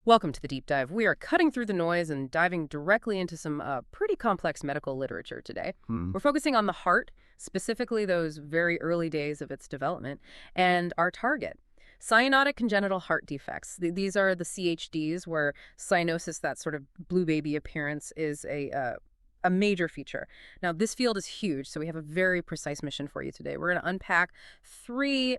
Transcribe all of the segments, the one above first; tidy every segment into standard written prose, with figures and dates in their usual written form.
Welcome to the deep dive. We are cutting through the noise and diving directly into some pretty complex medical literature today. Hmm. We're focusing on the heart, specifically those very early days of its development, and our target, cyanotic congenital heart defects. These are the CHDs, where cyanosis, that sort of blue baby appearance, is a major feature. Now, this field is huge, so we have a very precise mission for you today. We're going to unpack three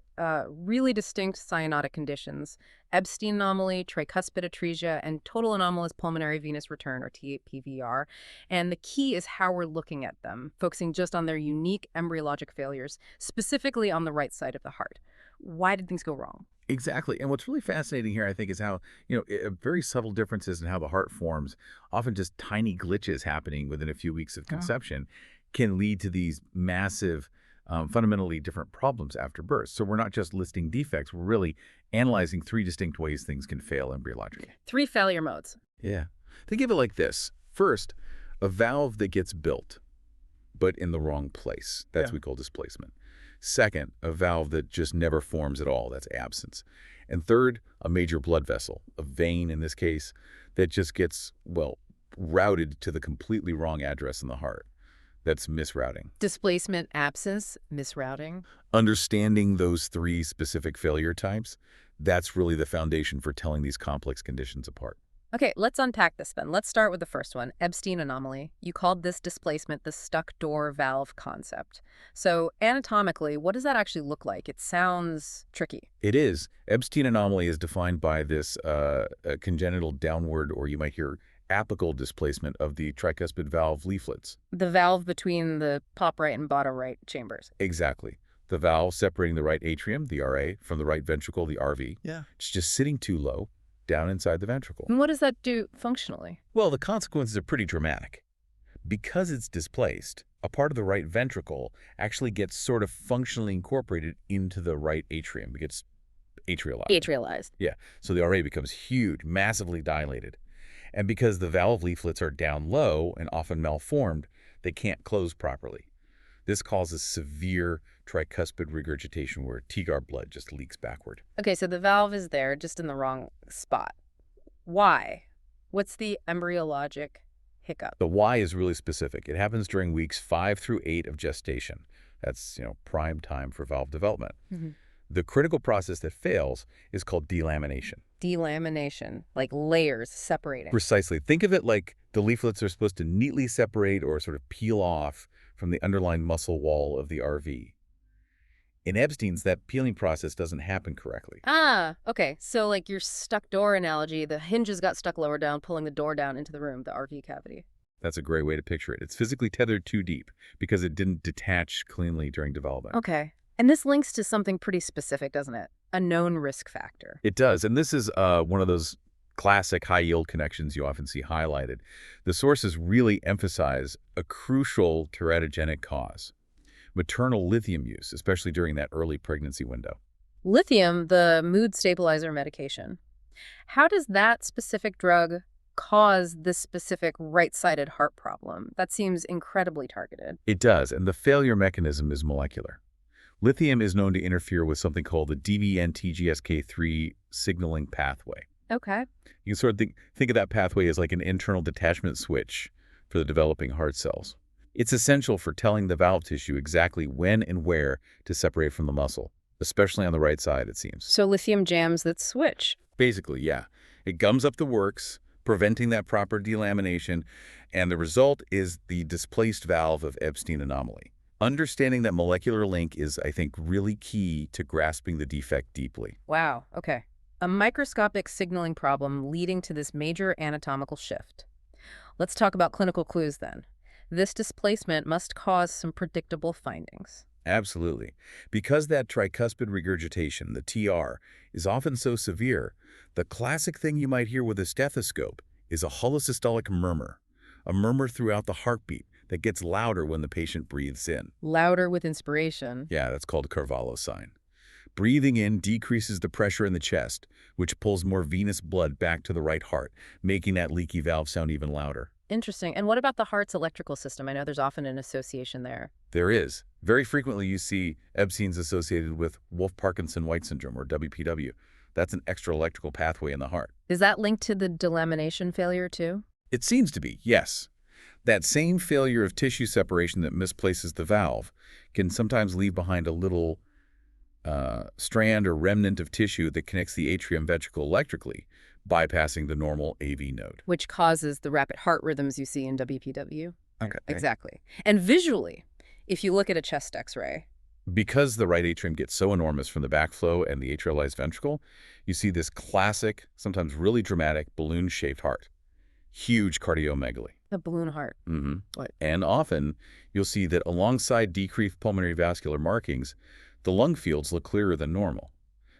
really distinct cyanotic conditions: EBSTEIN anomaly, tricuspid atresia, and total anomalous pulmonary venous return, or TAPVR. And the key is how we're looking at them, focusing just on their unique embryologic failures, specifically on the right side of the heart. Why did things go wrong? Exactly. And what's really fascinating here, I think, is how, very subtle differences in how the heart forms, often just tiny glitches happening within a few weeks of conception, can lead to these massive, fundamentally different problems after birth. So we're not just listing defects, we're really analyzing three distinct ways things can fail embryologically. Three failure modes. Yeah. Think of it like this. First, a valve that gets built, but in the wrong place. That's what we call displacement. Second, a valve that just never forms at all. That's absence. And third, a major blood vessel, a vein in this case, that just gets, well, routed to the completely wrong address in the heart. That's misrouting. Displacement, absence, misrouting. Understanding those three specific failure types, that's really the foundation for telling these complex conditions apart. Okay, let's unpack this then. Let's start with the first one, EBSTEIN anomaly. You called this displacement the stuck door valve concept. So anatomically, what does that actually look like? It sounds tricky. It is. EBSTEIN anomaly is defined by this congenital downward, or you might hear apical displacement of the tricuspid valve leaflets. The valve between the top right and bottom right chambers. Exactly. The valve separating the right atrium, the RA, from the right ventricle, the RV. Yeah. It's just sitting too low, down inside the ventricle. And what does that do functionally? Well, the consequences are pretty dramatic. Because it's displaced, a part of the right ventricle actually gets sort of functionally incorporated into the right atrium. It gets atrialized. Atrialized. Yeah, so the RA becomes huge, massively dilated. And because the valve leaflets are down low and often malformed, they can't close properly. This causes severe tricuspid regurgitation where TGAR blood just leaks backward. Okay, so the valve is there, just in the wrong spot. Why? What's the embryologic hiccup? The why is really specific. It happens during weeks 5 through 8 of gestation. That's, prime time for valve development. The critical process that fails is called delamination. Delamination, like layers separating. Precisely. Think of it like the leaflets are supposed to neatly separate or sort of peel off from the underlying muscle wall of the RV. In EBSTEIN's, that peeling process doesn't happen correctly. Ah, okay. So like your stuck door analogy, the hinges got stuck lower down, pulling the door down into the room, the RV cavity. That's a great way to picture it. It's physically tethered too deep because it didn't detach cleanly during development. Okay. And this links to something pretty specific, doesn't it? A known risk factor. It does. And this is one of those classic high-yield connections you often see highlighted. The sources really emphasize a crucial teratogenic cause: maternal lithium use, especially during that early pregnancy window. Lithium, the mood stabilizer medication. How does that specific drug cause this specific right-sided heart problem? That seems incredibly targeted. It does, and the failure mechanism is molecular. Lithium is known to interfere with something called the DBN-TGSK3 signaling pathway. Okay. You can sort of think of that pathway as like an internal detachment switch for the developing heart cells. It's essential for telling the valve tissue exactly when and where to separate from the muscle, especially on the right side, it seems. So lithium jams that switch. Basically, yeah. It gums up the works, preventing that proper delamination, and the result is the displaced valve of EBSTEIN anomaly. Understanding that molecular link is, I think, really key to grasping the defect deeply. Wow, okay. A microscopic signaling problem leading to this major anatomical shift. Let's talk about clinical clues then. This displacement must cause some predictable findings. Absolutely. Because that tricuspid regurgitation, the TR, is often so severe, the classic thing you might hear with a stethoscope is a holosystolic murmur, a murmur throughout the heartbeat that gets louder when the patient breathes in. Louder with inspiration. Yeah, that's called Carvalho's sign. Breathing in decreases the pressure in the chest, which pulls more venous blood back to the right heart, making that leaky valve sound even louder. Interesting. And what about the heart's electrical system? I know there's often an association there. There is. Very frequently you see EBSTEINs associated with Wolff-Parkinson-White syndrome, or WPW. That's an extra electrical pathway in the heart. Is that linked to the delamination failure too? It seems to be, yes. That same failure of tissue separation that misplaces the valve can sometimes leave behind a little strand or remnant of tissue that connects the atrium ventricle electrically, bypassing the normal AV node. Which causes the rapid heart rhythms you see in WPW? Okay. Exactly. And visually, if you look at a chest x-ray, Because the right atrium gets so enormous from the backflow and the atrialized ventricle, you see this classic, sometimes really dramatic, balloon-shaped heart. Huge cardiomegaly. the balloon heart. What? And often, you'll see that alongside decreased pulmonary vascular markings, the lung fields look clearer than normal.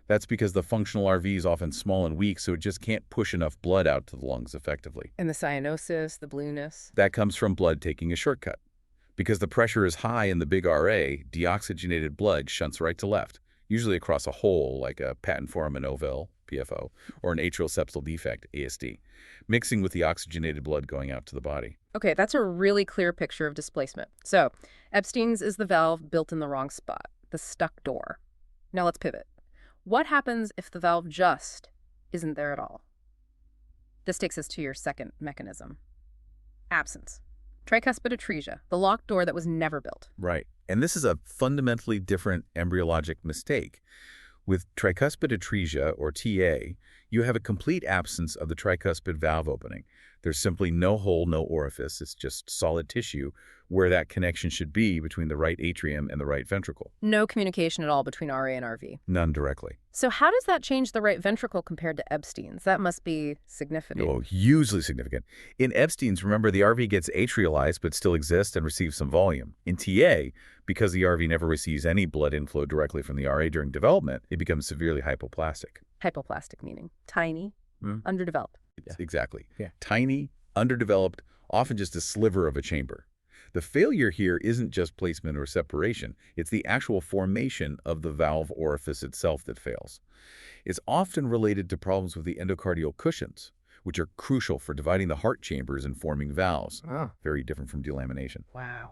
That's because the functional RV is often small and weak, so it just can't push enough blood out to the lungs effectively. And the cyanosis, the blueness. That comes from blood taking a shortcut. Because the pressure is high in the big RA, deoxygenated blood shunts right to left, usually across a hole like a patent foramen ovale, PFO, or an atrial septal defect, ASD, mixing with the oxygenated blood going out to the body. Okay, that's a really clear picture of displacement. So, Ebstein's is the valve built in the wrong spot, the stuck door. Now let's pivot. What happens if the valve just isn't there at all? This takes us to your second mechanism. Absence. Tricuspid atresia, the locked door that was never built. Right. And this is a fundamentally different embryologic mistake. With tricuspid atresia, or TA, you have a complete absence of the tricuspid valve opening. There's simply no hole, no orifice. It's just solid tissue where that connection should be between the right atrium and the right ventricle. No communication at all between RA and RV. None directly. So how does that change the right ventricle compared to Ebstein's? That must be significant. Oh, hugely significant. In Ebstein's, remember, the RV gets atrialized but still exists and receives some volume. In TA, because the RV never receives any blood inflow directly from the RA during development, it becomes severely hypoplastic. Hypoplastic meaning tiny, underdeveloped. Yeah. Exactly. Yeah. Tiny, underdeveloped, often just a sliver of a chamber. The failure here isn't just placement or separation. It's the actual formation of the valve orifice itself that fails. It's often related to problems with the endocardial cushions, which are crucial for dividing the heart chambers and forming valves. Very different from delamination. Wow.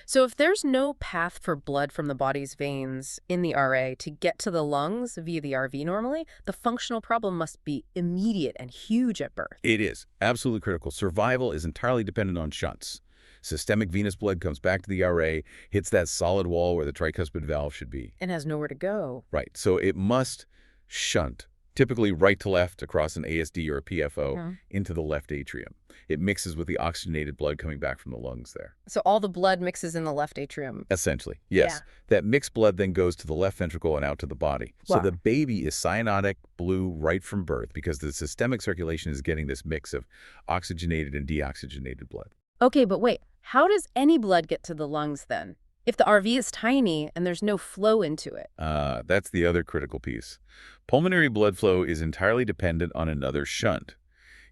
So if there's no path for blood from the body's veins in the RA to get to the lungs via the RV normally, the functional problem must be immediate and huge at birth. It is absolutely critical. Survival is entirely dependent on shunts. Systemic venous blood comes back to the RA, hits that solid wall where the tricuspid valve should be. And has nowhere to go. Right. So it must shunt, typically right to left across an ASD or a PFO, into the left atrium. It mixes with the oxygenated blood coming back from the lungs there. So all the blood mixes in the left atrium. Essentially, yes. Yeah. That mixed blood then goes to the left ventricle and out to the body. So Wow. the baby is cyanotic blue right from birth because the systemic circulation is getting this mix of oxygenated and deoxygenated blood. Okay, but wait, how does any blood get to the lungs then? If the RV is tiny and there's no flow into it. That's the other critical piece. Pulmonary blood flow is entirely dependent on another shunt.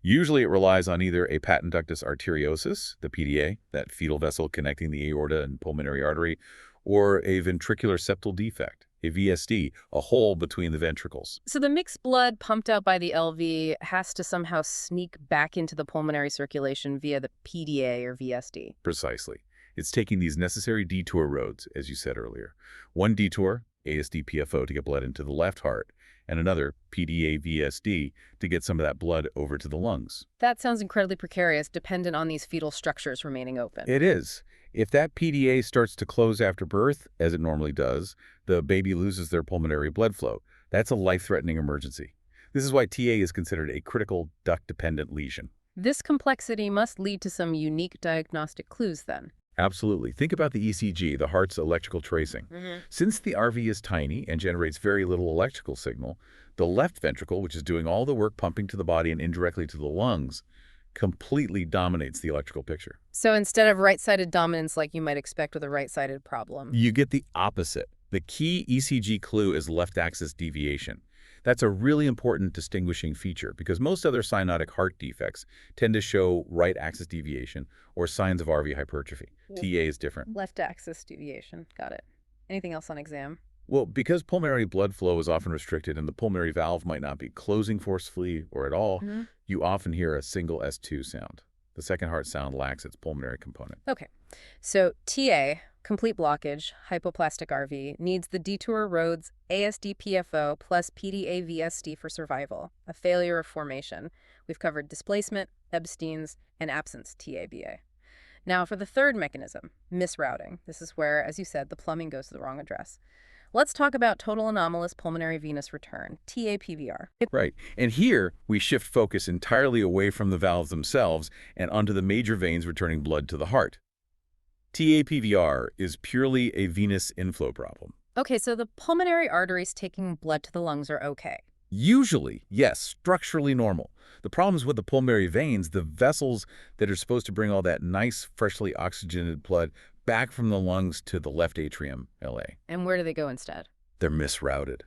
Usually it relies on either a patent ductus arteriosus, the PDA, that fetal vessel connecting the aorta and pulmonary artery, or a ventricular septal defect, a VSD, a hole between the ventricles. So the mixed blood pumped out by the LV has to somehow sneak back into the pulmonary circulation via the PDA or VSD. Precisely. It's taking these necessary detour roads, as you said earlier. One detour, ASD PFO, to get blood into the left heart, and another, PDA VSD, to get some of that blood over to the lungs. That sounds incredibly precarious, dependent on these fetal structures remaining open. It is. If that PDA starts to close after birth, as it normally does, the baby loses their pulmonary blood flow. That's a life-threatening emergency. This is why TA is considered a critical duct-dependent lesion. This complexity must lead to some unique diagnostic clues then. Absolutely. Think about the ECG, the heart's electrical tracing. Since the RV is tiny and generates very little electrical signal, the left ventricle, which is doing all the work pumping to the body and indirectly to the lungs, completely dominates the electrical picture. So instead of right-sided dominance like you might expect with a right-sided problem. You get the opposite. The key ECG clue is left axis deviation. That's a really important distinguishing feature because most other cyanotic heart defects tend to show right axis deviation or signs of RV hypertrophy. TA is different. Left axis deviation. Got it. Anything else on exam? Well, because pulmonary blood flow is often restricted and the pulmonary valve might not be closing forcefully or at all, you often hear a single S2 sound. The second heart sound lacks its pulmonary component. Okay. So TA, Complete blockage, hypoplastic RV, needs the detour roads ASD-PFO plus PDA-VSD for survival, a failure of formation. We've covered displacement, EBSTEINs, and absence TABA. Now for the third mechanism, misrouting. This is where, as you said, the plumbing goes to the wrong address. Let's talk about total anomalous pulmonary venous return, TAPVR. Right. And here, we shift focus entirely away from the valves themselves and onto the major veins returning blood to the heart. TAPVR is purely a venous inflow problem. Okay, so the pulmonary arteries taking blood to the lungs are okay. Usually, yes, structurally normal. The problem is with the pulmonary veins, the vessels that are supposed to bring all that nice, freshly oxygenated blood back from the lungs to the left atrium, LA. And where do they go instead? They're misrouted.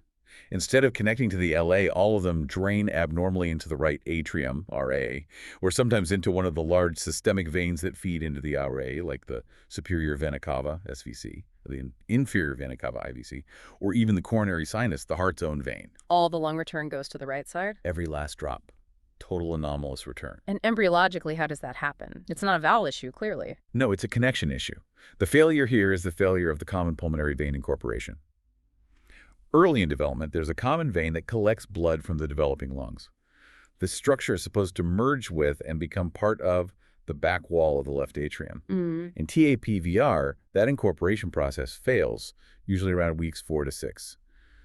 Instead of connecting to the LA, all of them drain abnormally into the right atrium, RA, or sometimes into one of the large systemic veins that feed into the RA, like the superior vena cava, SVC, the inferior vena cava, IVC, or even the coronary sinus, the heart's own vein. All the lung return goes to the right side? Every last drop. Total anomalous return. And embryologically, how does that happen? It's not a valve issue, clearly. No, it's a connection issue. The failure here is the failure of the common pulmonary vein incorporation. Early in development, there's a common vein that collects blood from the developing lungs. This structure is supposed to merge with and become part of the back wall of the left atrium. In TAPVR, that incorporation process fails, usually around weeks 4 to 6.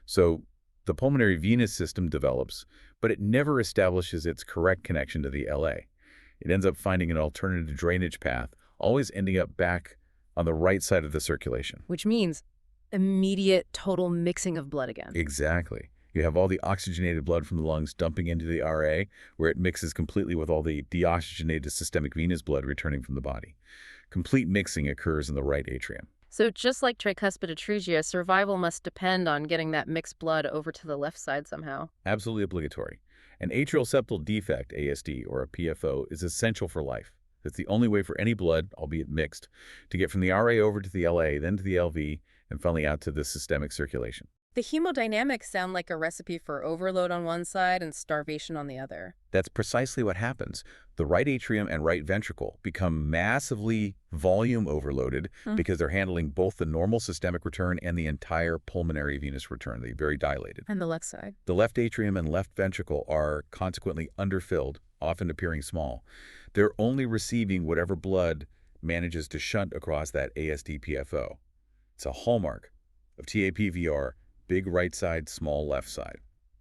So the pulmonary venous system develops, but it never establishes its correct connection to the LA. It ends up finding an alternative drainage path, always ending up back on the right side of the circulation. Which means immediate total mixing of blood again. Exactly. You have all the oxygenated blood from the lungs dumping into the RA, where it mixes completely with all the deoxygenated systemic venous blood returning from the body. Complete mixing occurs in the right atrium. So just like tricuspid atresia, survival must depend on getting that mixed blood over to the left side somehow. Absolutely obligatory. An atrial septal defect, ASD, or a PFO, is essential for life. It's the only way for any blood, albeit mixed, to get from the RA over to the LA, then to the LV, and finally out to the systemic circulation. The hemodynamics sound like a recipe for overload on one side and starvation on the other. That's precisely what happens. The right atrium and right ventricle become massively volume overloaded because they're handling both the normal systemic return and the entire pulmonary venous return. They're very dilated. And the left side? The left atrium and left ventricle are consequently underfilled, often appearing small. They're only receiving whatever blood manages to shunt across that ASD-PFO. It's a hallmark of TAPVR, big right side, small left side.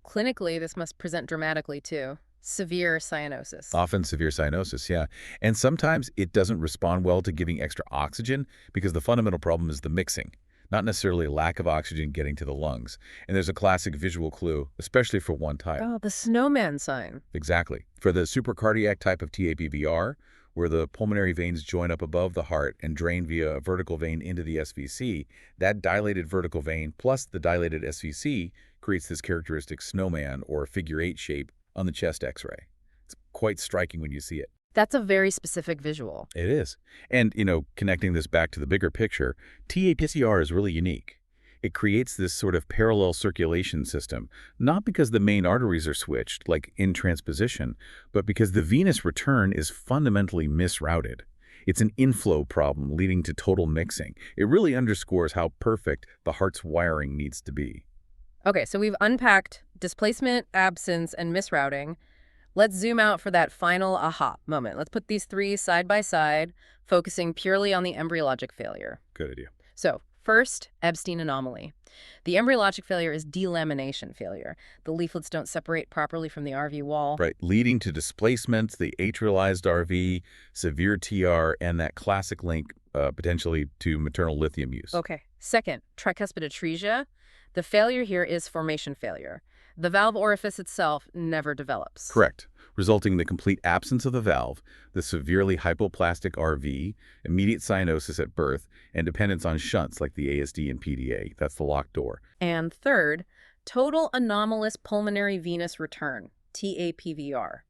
Clinically, this must present dramatically too. Severe cyanosis. Often severe cyanosis, yeah. And sometimes it doesn't respond well to giving extra oxygen because the fundamental problem is the mixing, not necessarily lack of oxygen getting to the lungs. And there's a classic visual clue, especially for one type. Oh, the snowman sign. Exactly. For the supracardiac type of TAPVR, where the pulmonary veins join up above the heart and drain via a vertical vein into the SVC, that dilated vertical vein plus the dilated SVC creates this characteristic snowman or figure-8 shape on the chest X-ray. It's quite striking when you see it. That's a very specific visual. It is. And, connecting this back to the bigger picture, TAPVR is really unique. It creates this sort of parallel circulation system, not because the main arteries are switched, like in transposition, but because the venous return is fundamentally misrouted. It's an inflow problem leading to total mixing. It really underscores how perfect the heart's wiring needs to be. Okay, so we've unpacked displacement, absence, and misrouting. Let's zoom out for that final aha moment. Let's put these three side by side, focusing purely on the embryologic failure. Good idea. So, first, EBSTEIN anomaly. The embryologic failure is delamination failure. The leaflets don't separate properly from the RV wall. Right, leading to displacement, the atrialized RV, severe TR, and that classic link potentially to maternal lithium use. Okay. Second, tricuspid atresia. The failure here is formation failure. The valve orifice itself never develops. Correct, resulting in the complete absence of the valve, the severely hypoplastic RV, immediate cyanosis at birth, and dependence on shunts like the ASD and PDA. That's the locked door. And third, total anomalous pulmonary venous return, TAPVR.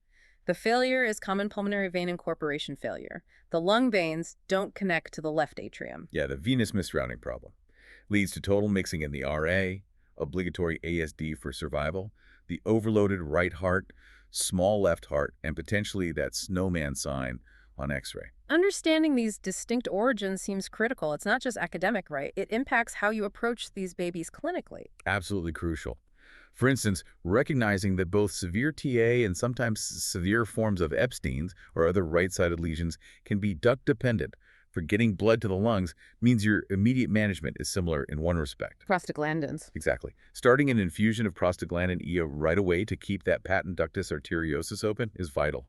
The failure is common pulmonary vein incorporation failure. The lung veins don't connect to the left atrium. Yeah, the venous misrouting problem leads to total mixing in the RA, obligatory ASD for survival, the overloaded right heart, small left heart, and potentially that snowman sign on X-ray. Understanding these distinct origins seems critical. It's not just academic, right? It impacts how you approach these babies clinically. Absolutely crucial. For instance, recognizing that both severe TA and sometimes severe forms of EBSTEIN's or other right-sided lesions can be duct-dependent. For getting blood to the lungs means your immediate management is similar in one respect. Prostaglandins. Exactly. Starting an infusion of prostaglandin E right away to keep that patent ductus arteriosus open is vital.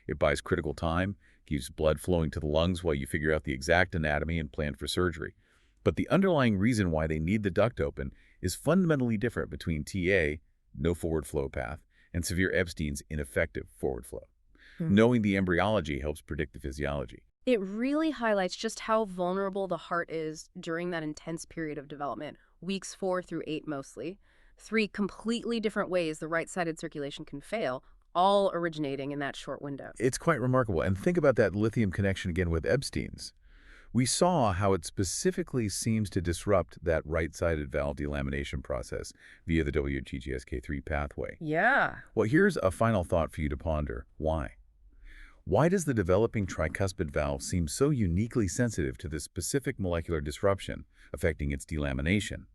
It buys critical time, keeps blood flowing to the lungs while you figure out the exact anatomy and plan for surgery. But the underlying reason why they need the duct open is fundamentally different between TA, no forward flow path, and severe EBSTEIN's ineffective forward flow. Knowing the embryology helps predict the physiology. It really highlights just how vulnerable the heart is during that intense period of development, weeks 4 through 8 mostly. 3 completely different ways the right-sided circulation can fail, all originating in that short window. It's quite remarkable. And think about that lithium connection again with EBSTEIN's. We saw how it specifically seems to disrupt that right-sided valve delamination process via the WTGSK3 pathway. Yeah. Well, here's a final thought for you to ponder. Why? Why does the developing tricuspid valve seem so uniquely sensitive to this specific molecular disruption affecting its delamination,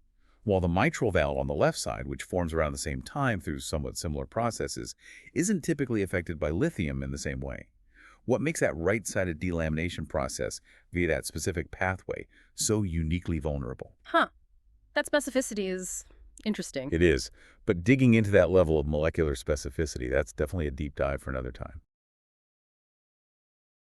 while the mitral valve on the left side, which forms around the same time through somewhat similar processes, isn't typically affected by lithium in the same way? What makes that right-sided delamination process via that specific pathway so uniquely vulnerable? That specificity is interesting. It is, but digging into that level of molecular specificity, that's definitely a deep dive for another time.